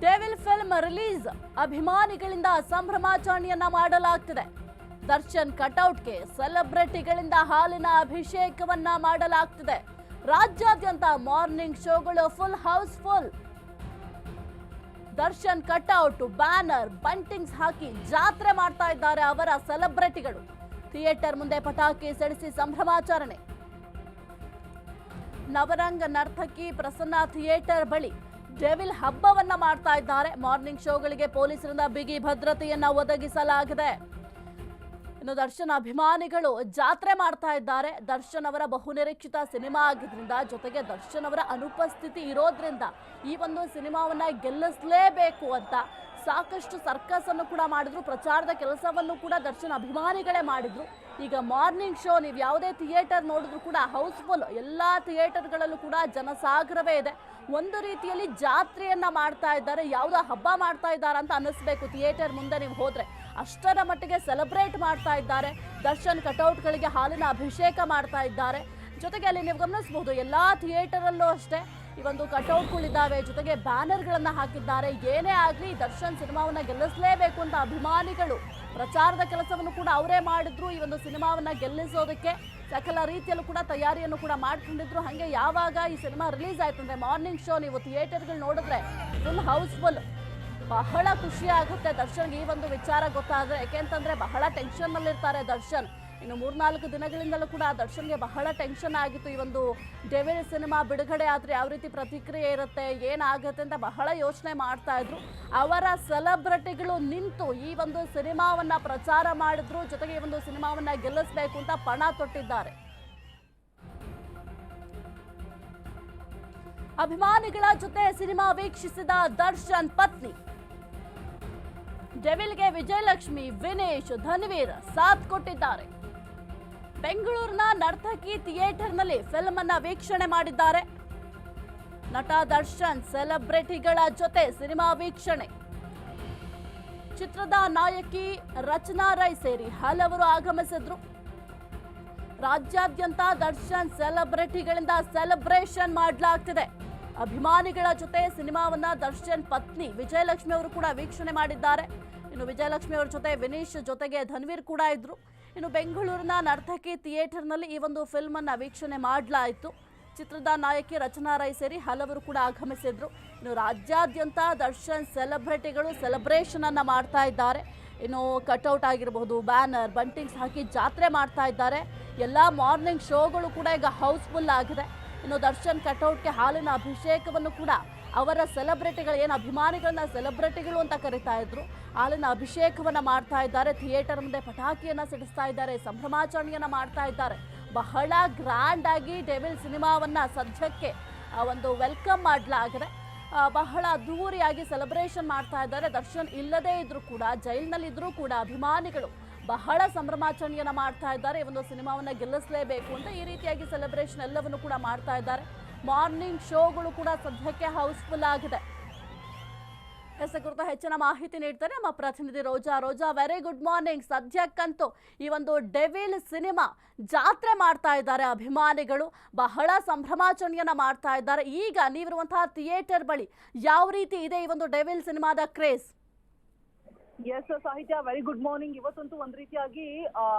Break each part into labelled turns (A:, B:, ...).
A: Devil film release ಅಭಿಮಾನಿಗಳಿಂದ ಸಂಭ್ರಮಾಚರಣೆಯನ್ನ ಮಾಡಲಾಗ್ತಿದೆ. ದರ್ಶನ್ ಕಟೌಟ್ಗೆ ಸೆಲೆಬ್ರಿಟಿಗಳಿಂದ ಹಾಲಿನ ಅಭಿಷೇಕವನ್ನ ಮಾಡಲಾಗ್ತಿದೆ. ರಾಜ್ಯಾದ್ಯಂತ ಮಾರ್ನಿಂಗ್ ಶೋಗಳು full house full. Darshan cutout, banner, buntings ಹಾಕಿ ಜಾತ್ರೆ ಮಾಡ್ತಾ ಇದ್ದಾರೆ ಅವರ ಸೆಲೆಬ್ರಿಟಿಗಳು. ಥಿಯೇಟರ್ ಮುಂದೆ ಪಟಾಕಿ ಸಿಡಿಸಿ ಸಂಭ್ರಮಾಚರಣೆ. ನವರಂಗ ನರ್ತಕಿ ಪ್ರಸನ್ನ ಥಿಯೇಟರ್ ಬಳಿ ಡೆವಿಲ್ ಹಬ್ಬವನ್ನ ಮಾಡ್ತಾ ಇದ್ದಾರೆ. ಮಾರ್ನಿಂಗ್ ಶೋಗಳಿಗೆ ಪೊಲೀಸರಿಂದ ಬಿಗಿ ಭದ್ರತೆಯನ್ನ ಒದಗಿಸಲಾಗಿದೆ. ಇನ್ನು ದರ್ಶನ್ ಅಭಿಮಾನಿಗಳು ಜಾತ್ರೆ ಮಾಡ್ತಾ ಇದ್ದಾರೆ. ದರ್ಶನ್ ಅವರ ಬಹುನಿರೀಕ್ಷಿತ ಸಿನಿಮಾ ಆಗಿದ್ರಿಂದ, ಜೊತೆಗೆ ದರ್ಶನ್ ಅವರ ಅನುಪಸ್ಥಿತಿ ಇರೋದ್ರಿಂದ ಈ ಒಂದು ಸಿನಿಮಾವನ್ನ ಗೆಲ್ಲಿಸಲೇಬೇಕು ಅಂತ ಸಾಕಷ್ಟು ಸರ್ಕಸ್ ಅನ್ನು ಕೂಡ ಮಾಡಿದ್ರು. ಪ್ರಚಾರದ ಕೆಲಸವನ್ನು ಕೂಡ ದರ್ಶನ್ ಅಭಿಮಾನಿಗಳೇ ಮಾಡಿದ್ರು. ಈಗ ಮಾರ್ನಿಂಗ್ ಶೋ ನೀವು ಯಾವುದೇ ಥಿಯೇಟರ್ ನೋಡಿದ್ರು ಕೂಡ ಹೌಸ್ಫುಲ್. ಎಲ್ಲಾ ಥಿಯೇಟರ್ಗಳಲ್ಲೂ ಕೂಡ ಜನಸಾಗರವೇ ಇದೆ. ಒಂದು ರೀತಿಯಲ್ಲಿ ಜಾತ್ರೆಯನ್ನ ಮಾಡ್ತಾ ಇದ್ದಾರೆ, ಯಾವುದೋ ಹಬ್ಬ ಮಾಡ್ತಾ ಇದ್ದಾರೆ ಅಂತ ಅನ್ನಿಸ್ಬೇಕು ಥಿಯೇಟರ್ ಮುಂದೆ ನೀವು ಹೋದ್ರೆ. ಅಷ್ಟರ ಮಟ್ಟಿಗೆ ಸೆಲೆಬ್ರೇಟ್ ಮಾಡ್ತಾ ಇದ್ದಾರೆ. ದರ್ಶನ್ ಕಟೌಟ್ಗಳಿಗೆ ಹಾಲಿನ ಅಭಿಷೇಕ ಮಾಡ್ತಾ ಇದ್ದಾರೆ. ಜೊತೆಗೆ ಅಲ್ಲಿ ನೀವು ಗಮನಿಸಬಹುದು ಎಲ್ಲಾ ಥಿಯೇಟರ್ ಅಲ್ಲೂ ಅಷ್ಟೇ ಈ ಒಂದು ಕಟೌಟ್ಗಳಿದ್ದಾವೆ, ಜೊತೆಗೆ ಬ್ಯಾನರ್ಗಳನ್ನ ಹಾಕಿದ್ದಾರೆ. ಏನೇ ಆಗಲಿ ದರ್ಶನ್ ಸಿನಿಮಾವನ್ನ ಗೆಲ್ಲಿಸಲೇಬೇಕು ಅಂತ ಅಭಿಮಾನಿಗಳು ಪ್ರಚಾರದ ಕೆಲಸವನ್ನು ಕೂಡ ಅವರೇ ಮಾಡಿದ್ರು. ಈ ಒಂದು ಸಿನಿಮಾವನ್ನ ಗೆಲ್ಲಿಸೋದಕ್ಕೆ ಸಕಲ ರೀತಿಯಲ್ಲೂ ಕೂಡ ತಯಾರಿಯನ್ನು ಕೂಡ ಮಾಡ್ಕೊಂಡಿದ್ರು. ಹಾಗೆ ಯಾವಾಗ ಈ ಸಿನಿಮಾ ರಿಲೀಸ್ ಆಯ್ತು ಅಂದ್ರೆ ಮಾರ್ನಿಂಗ್ ಶೋ ನೀವು ಥಿಯೇಟರ್ಗಳು ನೋಡಿದ್ರೆ ಫುಲ್ ಹೌಸ್ಫುಲ್. ಬಹಳ ಖುಷಿ ಆಗುತ್ತೆ ದರ್ಶನ್ಗೆ ಈ ಒಂದು ವಿಚಾರ ಗೊತ್ತಾದ್ರೆ. ಯಾಕೆಂತಂದ್ರೆ ಬಹಳ ಟೆನ್ಷನ್ ನಲ್ಲಿರ್ತಾರೆ ದರ್ಶನ್. ಇನ್ನು 3-4 ದಿನಗಳಿಂದಲೂ ಕೂಡ ದರ್ಶನ್ಗೆ ಬಹಳ ಟೆನ್ಷನ್ ಆಗಿತ್ತು. ಈ ಒಂದು ಡೆವಿಲ್ ಸಿನಿಮಾ ಬಿಡುಗಡೆ ಆದ್ರೆ ಯಾವ ರೀತಿ ಪ್ರತಿಕ್ರಿಯೆ ಇರುತ್ತೆ, ಏನಾಗುತ್ತೆ ಅಂತ ಬಹಳ ಯೋಚನೆ ಮಾಡ್ತಾ ಇದ್ರು. ಅವರ ಸೆಲೆಬ್ರಿಟಿಗಳು ನಿಂತು ಈ ಒಂದು ಸಿನಿಮಾವನ್ನ ಪ್ರಚಾರ ಮಾಡಿದ್ರು. ಜೊತೆಗೆ ಈ ಒಂದು ಸಿನಿಮಾವನ್ನ ಗೆಲ್ಲಿಸಬೇಕು ಅಂತ ಪಣ ತೊಟ್ಟಿದ್ದಾರೆ. ಅಭಿಮಾನಿಗಳ ಜೊತೆ ಸಿನಿಮಾ ವೀಕ್ಷಿಸಿದ ದರ್ಶನ್ ಪತ್ನಿ. ಡೆವಿಲ್ಗೆ ವಿಜಯಲಕ್ಷ್ಮಿ, ವಿನೇಶ್, ಧನ್ವೀರ್ ಸಾಥ್ ಕೊಟ್ಟಿದ್ದಾರೆ. ಬೆಂಗಳೂರಿನ ನರ್ತಕಿ ಥಿಯೇಟರ್ನಲ್ಲಿ ಫಿಲ್ಮ್ ಅನ್ನ ವೀಕ್ಷಣೆ ಮಾಡಿದ್ದಾರೆ. ನಟ ದರ್ಶನ್ ಸೆಲೆಬ್ರಿಟಿಗಳ ಜೊತೆ ಸಿನಿಮಾ ವೀಕ್ಷಣೆ. ಚಿತ್ರದ ನಾಯಕಿ ರಚನಾ ರೈ ಸೇರಿ ಹಲವರು ಆಗಮಿಸಿದ್ರು. ರಾಜ್ಯಾದ್ಯಂತ ದರ್ಶನ್ ಸೆಲೆಬ್ರಿಟಿಗಳಿಂದ ಸೆಲೆಬ್ರೇಷನ್ ಮಾಡಲಾಗ್ತಿದೆ. ಅಭಿಮಾನಿಗಳ ಜೊತೆ ಸಿನಿಮಾವನ್ನ ದರ್ಶನ್ ಪತ್ನಿ ವಿಜಯಲಕ್ಷ್ಮಿ ಅವರು ಕೂಡ ವೀಕ್ಷಣೆ ಮಾಡಿದ್ದಾರೆ. ಇನ್ನು ವಿಜಯಲಕ್ಷ್ಮಿ ಅವರ ಜೊತೆ ವಿನೀಶ್ ಜೊತೆಗೆ ಧನ್ವೀರ್ ಕೂಡ ಇದ್ರು. ಇನ್ನು ಬೆಂಗಳೂರಿನ ನರ್ತಕಿ ಥಿಯೇಟರ್ನಲ್ಲಿ ಈ ಒಂದು ಫಿಲ್ಮ್ ಅನ್ನ ವೀಕ್ಷಣೆ ಮಾಡಲಾಯಿತು. ಚಿತ್ರದ ನಾಯಕಿ ರಚನಾ ರೈ ಸೇರಿ ಹಲವರು ಕೂಡ ಆಗಮಿಸಿದ್ರು. ಇನ್ನು ರಾಜ್ಯಾದ್ಯಂತ ದರ್ಶನ್ ಸೆಲೆಬ್ರಿಟಿಗಳು ಸೆಲೆಬ್ರೇಷನ್ ಅನ್ನ ಮಾಡ್ತಾ ಇದ್ದಾರೆ. ಇನ್ನು ಕಟೌಟ್ ಆಗಿರಬಹುದು, ಬ್ಯಾನರ್, ಬಂಟಿಂಗ್ಸ್ ಹಾಕಿ ಜಾತ್ರೆ ಮಾಡ್ತಾ ಇದ್ದಾರೆ. ಎಲ್ಲ ಮಾರ್ನಿಂಗ್ ಶೋಗಳು ಕೂಡ ಈಗ ಹೌಸ್ಫುಲ್ ಆಗಿದೆ. ಇನ್ನು ದರ್ಶನ್ ಕಟೌಟ್ಗೆ ಹಾಲಿನ ಅಭಿಷೇಕವನ್ನು ಕೂಡ ಅವರ ಸೆಲೆಬ್ರಿಟಿಗಳು, ಏನು ಅಭಿಮಾನಿಗಳನ್ನ ಸೆಲೆಬ್ರಿಟಿಗಳು ಅಂತ ಕರೀತಾ ಇದ್ರು, ಹಾಲಿನ ಅಭಿಷೇಕವನ್ನ ಮಾಡ್ತಾ ಇದ್ದಾರೆ. ಥಿಯೇಟರ್ ಮುಂದೆ ಪಟಾಕಿಯನ್ನ ಸಿಡಿಸ್ತಾ ಇದ್ದಾರೆ, ಸಂಭ್ರಮಾಚರಣೆಯನ್ನ ಮಾಡ್ತಾ ಇದ್ದಾರೆ. ಬಹಳ ಗ್ರ್ಯಾಂಡ್ ಆಗಿ ಡೆವಿಲ್ ಸಿನಿಮಾವನ್ನ ಸದ್ಯಕ್ಕೆ ಒಂದು ವೆಲ್ಕಮ್ ಮಾಡಲಾಗಿದೆ. ಬಹಳ ಅದ್ದೂರಿಯಾಗಿ ಸೆಲೆಬ್ರೇಷನ್ ಮಾಡ್ತಾ ಇದ್ದಾರೆ. ದರ್ಶನ್ ಇಲ್ಲದೇ ಇದ್ರು ಕೂಡ, ಜೈಲಿನಲ್ಲಿ ಇದ್ರೂ ಕೂಡ ಅಭಿಮಾನಿಗಳು ಬಹಳ ಸಂಭ್ರಮಾಚರಣೆಯನ್ನ ಮಾಡ್ತಾ ಇದ್ದಾರೆ. ಈ ಒಂದು ಸಿನಿಮಾವನ್ನ ಗೆಲ್ಲಿಸಲೇಬೇಕು ಅಂತ ಈ ರೀತಿಯಾಗಿ ಸೆಲೆಬ್ರೇಷನ್ ಎಲ್ಲವನ್ನು ಕೂಡ ಮಾಡ್ತಾ ಇದ್ದಾರೆ. ಮಾರ್ನಿಂಗ್ ಶೋಗಳು ಕೂಡ ಸದ್ಯಕ್ಕೆ ಹೌಸ್ಫುಲ್ ಆಗಿದೆ. ಕುರಿತ ಹೆಚ್ಚಿನ ಮಾಹಿತಿ ನೀಡ್ತಾರೆ ನಮ್ಮ ಪ್ರತಿನಿಧಿ ರೋಜಾ. ರೋಜಾ, ವೆರಿ ಗುಡ್ ಮಾರ್ನಿಂಗ್. ಸದ್ಯಕ್ಕಂತೂ ಈ ಒಂದು ಡೆವಿಲ್ ಸಿನಿಮಾ ಜಾತ್ರೆ ಮಾಡ್ತಾ ಇದ್ದಾರೆ ಅಭಿಮಾನಿಗಳು, ಬಹಳ ಸಂಭ್ರಮಾಚರಣೆಯನ್ನ ಮಾಡ್ತಾ ಇದ್ದಾರೆ. ಈಗ ನೀವಿರುವಂತಹ ಥಿಯೇಟರ್ ಬಳಿ ಯಾವ ರೀತಿ ಇದೆ ಈ ಒಂದು ಡೆವಿಲ್ ಸಿನಿಮಾದ ಕ್ರೇಜ್?
B: ಎಸ್ ಸಾಹಿತ್ಯ, ವೆರಿ ಗುಡ್ ಮಾರ್ನಿಂಗ್. ಇವತ್ತಂತೂ ಒಂದ್ ರೀತಿಯಾಗಿ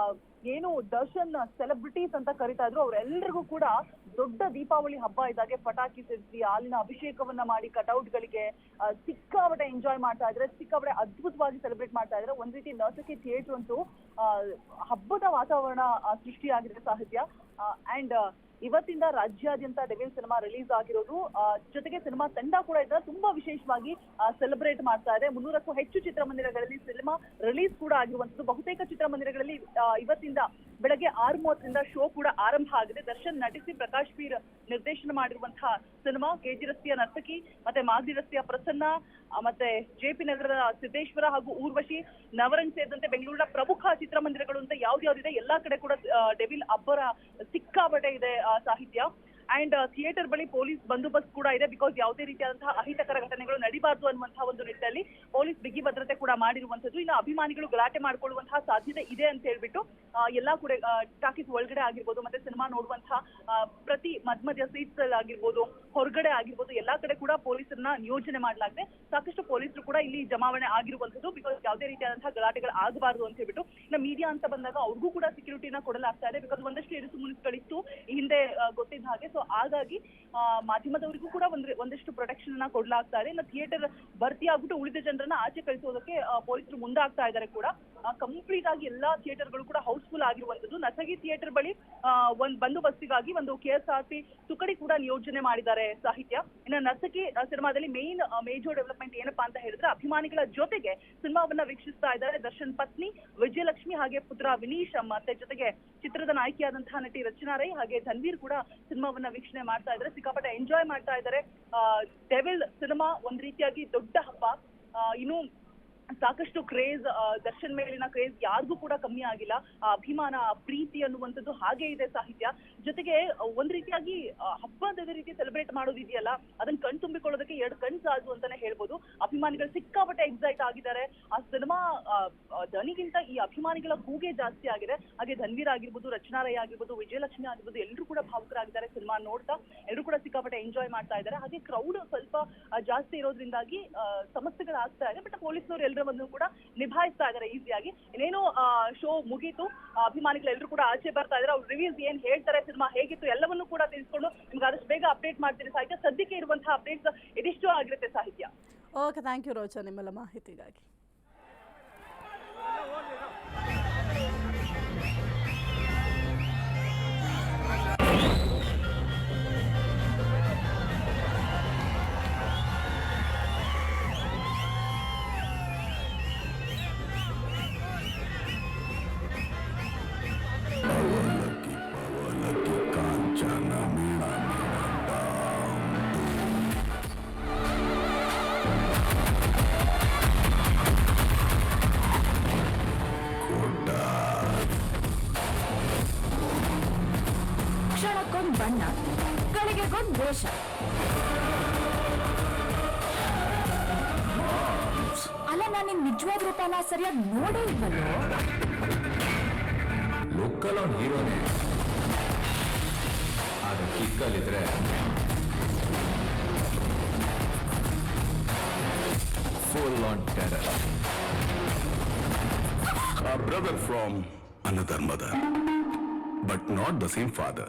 B: ಏನು ದರ್ಶನ್ ಸೆಲೆಬ್ರಿಟೀಸ್ ಅಂತ ಕರಿತಾ ಇದ್ರು, ಅವರೆಲ್ಲರಿಗೂ ಕೂಡ ದೊಡ್ಡ ದೀಪಾವಳಿ ಹಬ್ಬ ಇದ್ದಾಗೆ ಪಟಾಕಿ ಸಿಡಿಸಿ ಹಾಲಿನ ಅಭಿಷೇಕವನ್ನ ಮಾಡಿ ಕಟೌಟ್ಗಳಿಗೆ ಸಿಕ್ಕಾಪಟ್ಟೆ ಎಂಜಾಯ್ ಮಾಡ್ತಾ ಇದ್ರೆ, ಸಿಕ್ಕಾಪಟ್ಟೆ ಅದ್ಭುತವಾಗಿ ಸೆಲೆಬ್ರೇಟ್ ಮಾಡ್ತಾ ಇದ್ರೆ. ಒಂದ್ ರೀತಿ ನರ್ತಕಿ ಥಿಯೇಟರ್ ಅಂತೂ ಹಬ್ಬದ ವಾತಾವರಣ ಸೃಷ್ಟಿಯಾಗಿದೆ ಸಾಹಿತ್ಯ. ಅಂಡ್ ಇವತ್ತಿಂದ ರಾಜ್ಯಾದ್ಯಂತ ಡೆವಿಲ್ ಸಿನಿಮಾ ರಿಲೀಸ್ ಆಗಿರೋದು, ಜೊತೆಗೆ ಸಿನಿಮಾ ತಂಡ ಕೂಡ ಇದನ್ನ ತುಂಬಾ ವಿಶೇಷವಾಗಿ ಸೆಲೆಬ್ರೇಟ್ ಮಾಡ್ತಾ ಇದೆ. 300ಕ್ಕೂ ಹೆಚ್ಚು ಚಿತ್ರಮಂದಿರಗಳಲ್ಲಿ ಸಿನಿಮಾ ರಿಲೀಸ್ ಕೂಡ ಆಗಿರುವಂತದ್ದು. ಬಹುತೇಕ ಚಿತ್ರಮಂದಿರಗಳಲ್ಲಿ ಇವತ್ತಿಂದ ಬೆಳಗ್ಗೆ 6:30ರಿಂದ ಶೋ ಕೂಡ ಆರಂಭ ಆಗಿದೆ. ದರ್ಶನ್ ನಟಿಸಿ ಪ್ರಕಾಶ್ ವೀರ್ ನಿರ್ದೇಶನ ಮಾಡಿರುವಂತಹ ಸಿನಿಮಾ ಕೆಜಿ ರಸ್ತೆಯ ನರ್ತಕಿ, ಮತ್ತೆ ಮಾಗಡಿ ರಸ್ತೆಯ ಪ್ರಸನ್ನ, ಮತ್ತೆ ಜೆಪಿ ನಗರದ ಸಿದ್ದೇಶ್ವರ ಹಾಗೂ ಊರ್ವಶಿ, ನವರಂಗ್ ಸೇರಿದಂತೆ ಬೆಂಗಳೂರಿನ ಪ್ರಮುಖ ಚಿತ್ರಮಂದಿರಗಳು ಅಂತ ಯಾವ್ದ್ಯಾವ್ದಿದೆ ಎಲ್ಲಾ ಕಡೆ ಕೂಡ ಡೆವಿಲ್ ಅಬ್ಬರ ಸಿಕ್ಕಾಪಟ್ಟೆ ಇದೆ ಸಾಹಿತ್ಯ. ಅಂಡ್ ಥಿಯೇಟರ್ ಬಳಿ ಪೊಲೀಸ್ ಬಂದೋಬಸ್ತ್ ಕೂಡ ಇದೆ. ಬಿಕಾಸ್ ಯಾವುದೇ ರೀತಿಯಾದಂತಹ ಅಹಿತಕರ ಘಟನೆಗಳು ನಡೀಬಾರ್ದು ಅನ್ನುವಂತಹ ಒಂದು ನಿಟ್ಟಿನಲ್ಲಿ ಪೊಲೀಸ್ ಬಿಗಿ ಭದ್ರತೆ ಕೂಡ ಮಾಡಿರುವಂತದ್ದು. ಇನ್ನು ಅಭಿಮಾನಿಗಳು ಗಲಾಟೆ ಮಾಡ್ಕೊಳ್ಳುವಂತಹ ಸಾಧ್ಯತೆ ಇದೆ ಅಂತ ಹೇಳ್ಬಿಟ್ಟು ಎಲ್ಲಾ ಕೂಡ ಟಾಕೀಸ್ ಒಳಗಡೆ ಆಗಿರ್ಬೋದು, ಮತ್ತೆ ಸಿನಿಮಾ ನೋಡುವಂತಹ ಪ್ರತಿ ಮಧ್ಯ ಸೀಟ್ಸ್ ಅಲ್ಲಿ ಆಗಿರ್ಬೋದು, ಹೊರಗಡೆ ಆಗಿರ್ಬೋದು, ಎಲ್ಲಾ ಕಡೆ ಕೂಡ ಪೊಲೀಸರನ್ನ ನಿಯೋಜನೆ ಮಾಡಲಾಗಿದೆ. ಸಾಕಷ್ಟು ಪೊಲೀಸರು ಕೂಡ ಇಲ್ಲಿ ಜಮಾವಣೆ ಆಗಿರುವಂತದ್ದು. ಬಿಕಾಸ್ ಯಾವುದೇ ರೀತಿಯಾದಂತಹ ಗಲಾಟೆಗಳು ಆಗಬಾರದು ಅಂತ ಹೇಳ್ಬಿಟ್ಟು. ಇನ್ನು ಮೀಡಿಯಾ ಅಂತ ಬಂದಾಗ ಅವ್ರಿಗೂ ಕೂಡ ಸೆಕ್ಯೂರಿಟಿನ ಕೊಡಲಾಗ್ತಾ ಇದೆ. ಬಿಕಾಸ್ ಒಂದಷ್ಟು ಇರಿಸು ಮುನಿಸುಗಳಿತ್ತು ಈ ಹಿಂದೆ ಗೊತ್ತಿದ್ದ ಹಾಗೆ. ಸೊ ಹಾಗಾಗಿ ಮಾಧ್ಯಮದವರಿಗೂ ಕೂಡ ಒಂದಷ್ಟು ಪ್ರೊಟೆಕ್ಷನ್ ಅನ್ನ ಕೊಡಲಾಗ್ತಾ ಇದೆ. ಇನ್ನು ಥಿಯೇಟರ್ ಭರ್ತಿ ಆಗ್ಬಿಟ್ಟು ಉಳಿದ ಜನರನ್ನ ಆಚೆ ಕಳಿಸೋದಕ್ಕೆ ಪೊಲೀಸರು ಮುಂದಾಗ್ತಾ ಇದ್ದಾರೆ ಕೂಡ. ಕಂಪ್ಲೀಟ್ ಆಗಿ ಎಲ್ಲಾ ಥಿಯೇಟರ್ಗಳು ಕೂಡ ಹೌಸ್ಫುಲ್ ಆಗಿರುವಂತದ್ದು. ನಸಗಿ ಥಿಯೇಟರ್ ಬಳಿ ಒಂದು ಬಂದೋಬಸ್ತಿಗಾಗಿ ಒಂದು KSRP ತುಕಡಿ ಕೂಡ ನಿಯೋಜನೆ ಮಾಡಿದ್ದಾರೆ ಸಾಹಿತ್ಯ. ಇನ್ನು ನಸಗಿ ಸಿನಿಮಾದಲ್ಲಿ ಮೇಜರ್ ಡೆವಲಪ್ಮೆಂಟ್ ಏನಪ್ಪಾ ಅಂತ ಹೇಳಿದ್ರೆ, ಅಭಿಮಾನಿಗಳ ಜೊತೆಗೆ ಸಿನಿಮಾವನ್ನ ವೀಕ್ಷಿಸ್ತಾ ಇದ್ದಾರೆ ದರ್ಶನ್ ಪತ್ನಿ ವಿಜಯಲಕ್ಷ್ಮಿ ಹಾಗೆ ಪುತ್ರ ವಿನೀಶ್, ಮತ್ತೆ ಜೊತೆಗೆ ಚಿತ್ರದ ನಾಯಕಿಯಾದಂತಹ ನಟಿ ರಚನಾ ರೈ ಹಾಗೆ ಧನ್ವೀರ್ ಕೂಡ ಸಿನಿಮಾವನ್ನ ವೀಕ್ಷಣೆ ಮಾಡ್ತಾ ಇದ್ದಾರೆ. ಸಿಕ್ಕಾಪಟ್ಟೆ ಎಂಜಾಯ್ ಮಾಡ್ತಾ ಇದ್ದಾರೆ. ಡೆವಿಲ್ ಸಿನಿಮಾ ಒಂದ್ ರೀತಿಯಾಗಿ ದೊಡ್ಡ ಹಬ್ಬ. ಇನ್ನು ಸಾಕಷ್ಟು ಕ್ರೇಜ್, ದರ್ಶನ್ ಮೇಲಿನ ಕ್ರೇಜ್ ಯಾರಿಗೂ ಕೂಡ ಕಮ್ಮಿ ಆಗಿಲ್ಲ. ಅಭಿಮಾನ, ಪ್ರೀತಿ ಅನ್ನುವಂಥದ್ದು ಹಾಗೆ ಇದೆ ಸಾಹಿತ್ಯ. ಜೊತೆಗೆ ಒಂದ್ ರೀತಿಯಾಗಿ ಹಬ್ಬದ ರೀತಿ ಸೆಲೆಬ್ರೇಟ್ ಮಾಡೋದಿದೆಯಲ್ಲ, ಅದನ್ನ ಕಣ್ ತುಂಬಿಕೊಳ್ಳೋದಕ್ಕೆ 2 ಕಣ್ ಸಾಲದು ಅಂತಾನೆ ಹೇಳ್ಬೋದು. ಅಭಿಮಾನಿಗಳು ಸಿಕ್ಕಾಪಟ್ಟೆ ಎಕ್ಸೈಟ್ ಆಗಿದ್ದಾರೆ. ಆ ಸಿನಿಮಾ ದನಿಗಿಂತ ಈ ಅಭಿಮಾನಿಗಳ ಕೂಗೆ ಜಾಸ್ತಿ ಆಗಿದೆ. ಹಾಗೆ ಧನ್ವೀರ್ ಆಗಿರ್ಬೋದು, ರಚನಾ ರೈ ಆಗಿರ್ಬೋದು, ವಿಜಯಲಕ್ಷ್ಮಿ ಆಗಿರ್ಬೋದು, ಎಲ್ಲರೂ ಕೂಡ ಭಾವುಕರಾಗಿದ್ದಾರೆ ಸಿನಿಮಾ ನೋಡ್ತಾ. ಎಲ್ಲರೂ ಕೂಡ ಸಿಕ್ಕಾಪಟ್ಟೆ ಎಂಜಾಯ್ ಮಾಡ್ತಾ ಇದ್ದಾರೆ. ಹಾಗೆ ಕ್ರೌಡ್ ಸ್ವಲ್ಪ ಜಾಸ್ತಿ ಇರೋದ್ರಿಂದಾಗಿ ಸಮಸ್ಯೆಗಳಾಗ್ತಾ ಇದೆ. ಬಟ್ ಪೊಲೀಸ್ನವರು ಎಲ್ಲರನ್ನು ಕೂಡ ನಿಭಾಯಿಸ್ತಾ ಇದ್ದಾರೆ ಈಸಿಯಾಗಿ. ಇನ್ನೇನು ಶೋ ಮುಗೀತು, ಅಭಿಮಾನಿಗಳೆಲ್ಲರೂ ಕೂಡ ಆಚೆ ಬರ್ತಾ ಇದ್ದಾರೆ. ಅವ್ರು ರಿವ್ಯೂಸ್ ಏನ್ ಹೇಳ್ತಾರೆ, ಸಿನಿಮಾ ಹೇಗಿತ್ತು ಎಲ್ಲವನ್ನೂ ಕೂಡ ತಿಳಿಸ್ಕೊಂಡು ನಿಮ್ಗೆ ಆದಷ್ಟು ಬೇಗ ಅಪ್ಡೇಟ್ ಮಾಡ್ತೀನಿ ಸಾಹಿತ್ಯ. ಸದ್ಯಕ್ಕೆ ಇರುವಂತಹ ಅಪ್ಡೇಟ್ಸ್ ಇದಿಷ್ಟು ಆಗಿರುತ್ತೆ ಸಾಹಿತ್ಯ.
A: ಓಕೆ, ಥ್ಯಾಂಕ್ ಯು ರೋಚಾ ನಿಮ್ಮೆಲ್ಲ ಮಾಹಿತಿಗಾಗಿ.
C: ಕ್ಷಣಕ್ಕೊಂದು ಬಣ್ಣ, ಗಳಿಗೆಗೊಂದು ವೇಷ. ಅಲ್ಲ, ನಾನು ನಿನ್ ನಿಜವಾದ ರೂಪನ ಸರಿಯಾಗಿ ನೋಡೇ ಇಲ್ವಲ್ಲೋ.
D: ಲೋಕಲ್ ಅವ್ನ್ ಹೀರೋನೇ, ಆಗ ಕಿಕ್ಕಲ್ಲಿದ್ರೆ full on terror.
E: A brother from another mother, but not the same father.